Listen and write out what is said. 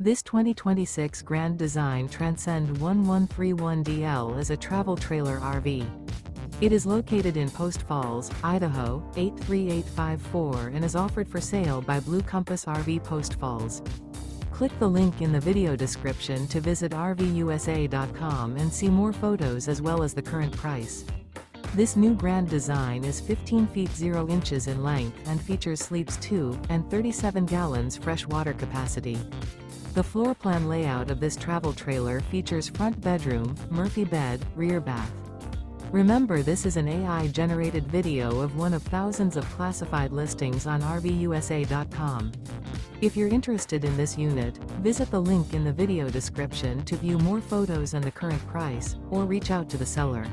This 2026 Grand Design Transcend 1131DL is a travel trailer RV. It is located in Post Falls, Idaho, 83854 and is offered for sale by Blue Compass RV Post Falls. Click the link in the video description to visit RVUSA.com and see more photos as well as the current price. This new Grand Design is 15 feet 0 inches in length and features sleeps 2 and 37 gallons fresh water capacity. The floor plan layout of this travel trailer features front bedroom, Murphy bed, rear bath. Remember, this is an AI-generated video of one of thousands of classified listings on RVUSA.com. If you're interested in this unit, visit the link in the video description to view more photos and the current price, or reach out to the seller.